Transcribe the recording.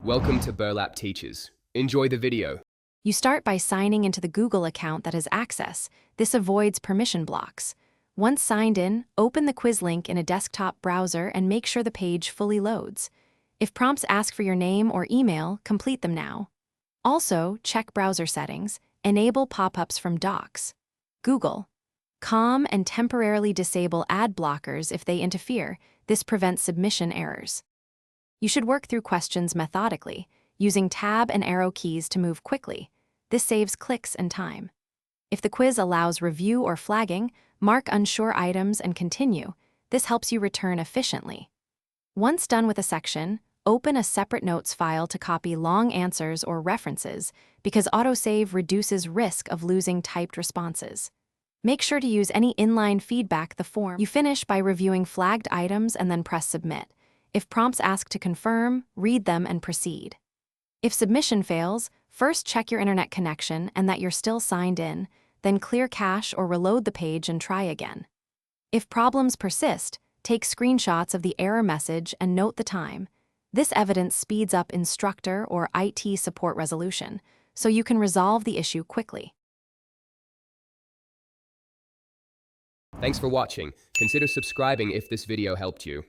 Welcome to Burlap Teachers. Enjoy the video. You start by signing into the Google account that has access. This avoids permission blocks. Once signed in, open the quiz link in a desktop browser and make sure the page fully loads. If prompts ask for your name or email, complete them now. Also, check browser settings. Enable pop-ups from docs. Google. Calm and temporarily disable ad blockers if they interfere. This prevents submission errors. You should work through questions methodically, using tab and arrow keys to move quickly. This saves clicks and time. If the quiz allows review or flagging, mark unsure items and continue. This helps you return efficiently. Once done with a section, open a separate notes file to copy long answers or references, because autosave reduces risk of losing typed responses. Make sure to use any inline feedback the form. You finish by reviewing flagged items and then press submit. If prompts ask to confirm, read them and proceed. If submission fails, first check your internet connection and that you're still signed in, then clear cache or reload the page and try again. If problems persist, take screenshots of the error message and note the time. This evidence speeds up instructor or IT support resolution, so you can resolve the issue quickly. Thanks for watching. Consider subscribing if this video helped you.